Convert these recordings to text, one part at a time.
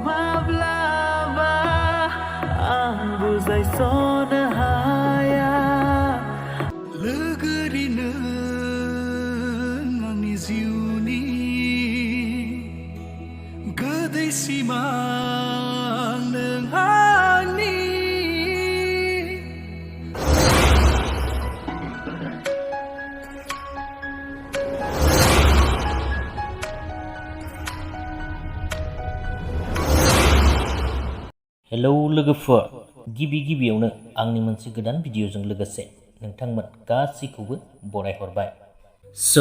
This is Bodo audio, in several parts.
माब्लाबा आं बुजायस'नो हाया लोगोरि नों आंनि जिउनि गोदै सिमां नों आंनि हेलौ लोगोफोर, गिबियावनो आंनि मोनसे गोदान भिडिअजों लोगोसे नोंथांमोन गासैखौबो बरायहरबाय।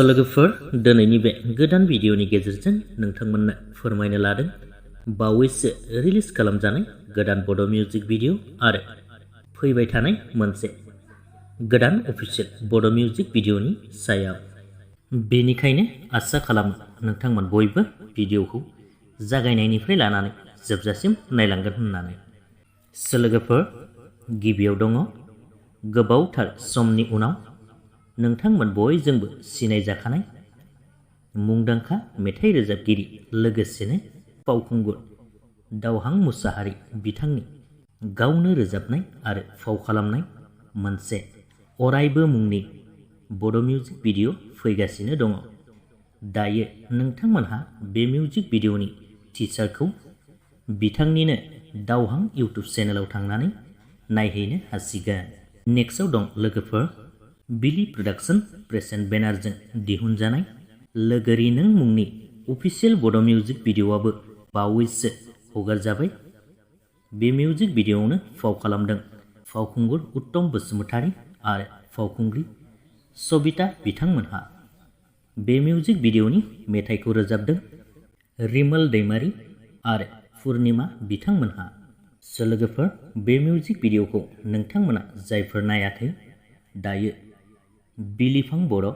लोगोफोर, दिनैनि बे गोदान भिडिअनि गेजेरजों नोंथांमोननो फोरमायनो लादों बावैसो रिलिज खालामजानाय गोदान बड' मिउजिक भिडिअ आरो फैबाय थानाय मोनसे गोदान अफिसियेल बड' मिउजिक भिडिअनि सायाव। बेनिखायनो आसा खालामो नोंथांमोन बयबो भिडिअखौ जागायनायनिफ्राय लानानै जोबजासिम नायलांगोन होननानै। लोगोफोर, गिबियाव दङ गोबावथार समनि उनाव नोंथांमोन बयजोंबो सिनायजाखानाय मुंदांखा मेथाइ रोजाबगिरि लोगोसेनो फावखुंगुर दावहां मुसाहारि बिथांनि गावनो रोजाबनाय आरो फाव खालामनाय मोनसे अरायबो मुंनि बड' मिउजिक भिडिअ फैगासिनो दङ। दायो नोंथांमोनहा बे मिउजिक भिडिअनि टिजारखौ बिथांनिनो दावहां इउटुब चेनेलाव थांनानै नायहैनो हासिगोन। नेक्स्टआव दं लोगोफोर बिलि प्रडाक्शन प्रेजेन्ट बेनारजों दिहुनजानाय लवगwरि नों मुंनि अफिसियेल बड' मिउजिक भिडिअआबो बावैसो हगारजाबाय। बे मिउजिक भिडिअआवनो फाव खालामदों फावखुंगुर उत्तम बसुमतारी आरो फावखुंग्रि सबिता बिथांमोनहा। बे मिउजिक भिडिअनि मेथाइखौ रोजाबदों रिमल दैमारि आरो पुर्णिमा बिथांमोनहा। लोगोफोर, बे मिउजिक भिडिअखौ नोंथांमोना जायफोर नायाखै दायो बिलिफां बर'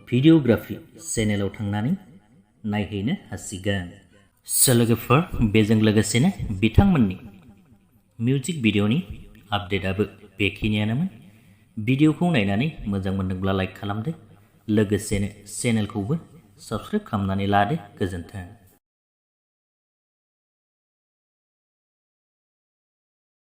भिडिअग्राफि चेनेलाव थांनानै नायहैनो हासिगोन। लोगोफोर, बेजों लोगोसेनो बिथांमोननि मिउजिक भिडिअनि आपडेटआबो बेखिनियानोमोन। भिडिअखौ नायनानै मोजां मोनदोंब्ला लाइक खालामदो, लोगोसेनो चेनेलखौबो साबस्क्राइब खालामनानै लादो। गोजोन्थों।